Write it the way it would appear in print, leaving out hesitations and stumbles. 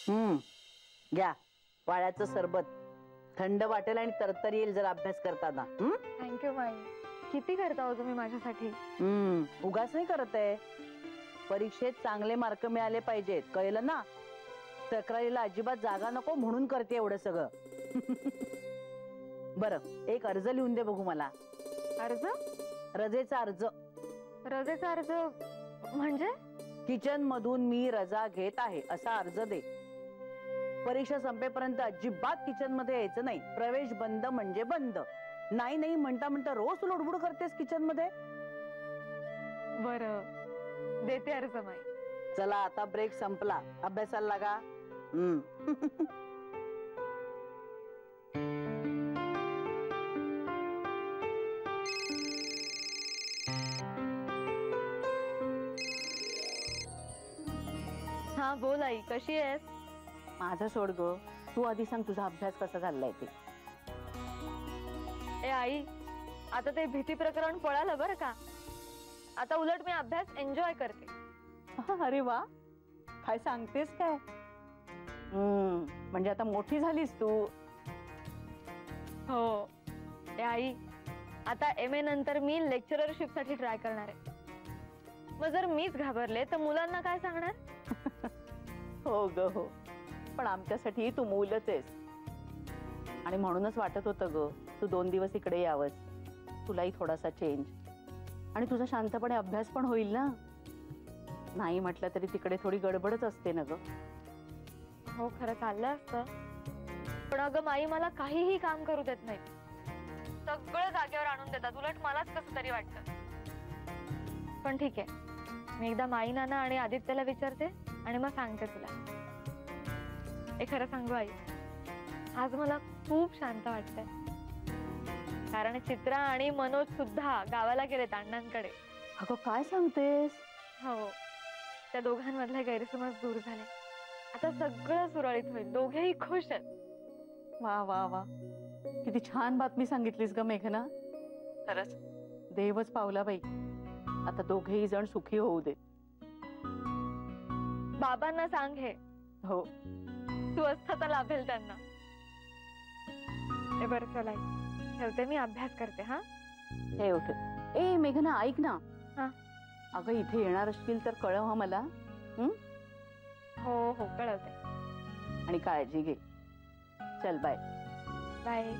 घ्या वाळ्याचं सरबत, थंड वाटेल आणि तरतरी येईल जर अभ्यास करताना. थँक्यू माई. किती करता हो तुम्ही माझ्यासाठी. उगाच नाही करत आहे. परीक्षेत चांगले मार्क मिळाले पाहिजेत, कळलं ना. तक्रारीला अजिबात जागा नको म्हणून करते एवढं सगळं. बरं एक अर्ज लिहून दे बघू मला. अर्ज? रजेचा अर्ज. रजेचा अर्ज म्हणजे? किचन मधून मी रजा घेत आहे असा अर्ज दे. परीक्षा संपेपर्यंत अजिबात किचन मध्ये यायचं नाही. प्रवेश बंद म्हणजे बंद. नाही नाही म्हणता म्हणता रोज तू लुडबुड करतेस किचन मध्ये. बरं देते अर्ज माई. चला आता ब्रेक संपला, अभ्यासाला लागा. हा बोल आई, कशी आहेस? माझं सोड ग, तू आधी सांग तुझा अभ्यास कसा चाललाय ते. ए आई, आता ते भीती प्रकरण पळालं बरं का. आता उलट मी अभ्यास एन्जॉय करते. अरे वा, काय सांगतेस काय? म्हणजे आता मोठी झालीस तू. हो. ए आई, आता MA नंतर मी लेक्चररशिप साठी ट्राय करणार आहे. मग जर मीच घाबरले तर मुलांना काय सांगणार? हो ग हो, पण आमच्यासाठी तू मूलच आहेस. आणि म्हणूनच वाटत होतं ग तू 2 दिवस इकडे यावंस. तुलाही थोडासा चेंज आणि तुझा शांतपणे अभ्यास पण होईल ना. नाही म्हटलं तरी तिकडे थोडी गडबडच असते ना ग. हो खरं चाललं असतं, पण अगं माई मला काहीही काम करू देत नाही. सगळं जागेवर आणून देतात, उलट मलाच कसं तरी वाटतं. पण ठीक आहे, मी एकदा माई नाना आणि आदित्यला विचारते आणि मग सांगते तुला. हे खरं सांगू आई, आज मला खूप शांत वाटतंय. कारण चित्रा आणि मनोज सुद्धा गावाला गेलेत अण्णांकडे. अगं काय सांगतेस? हो, त्या दोघांमधले गैरसमज दूर झाले. आता सगळं सुरळीत होईल, दोघेही खुश आहेत. वा वा वा, किती छान बातमी सांगितलीस ग मेघना. खरंच देवच पावला बाई. आता दोघेही जण सुखी होऊ दे. बाबांना सांग हे. हो, स्वस्थता लाभेल त्यांना. ए बरं चला, ठेवते मी, अभ्यास करते. हा हे ओके. ए मेघना ऐक ना. हा. अगं इथे येणार असतील तर कळव हा मला. हो हो कळवते. आणि काळजी घे. चल बाय. बाय.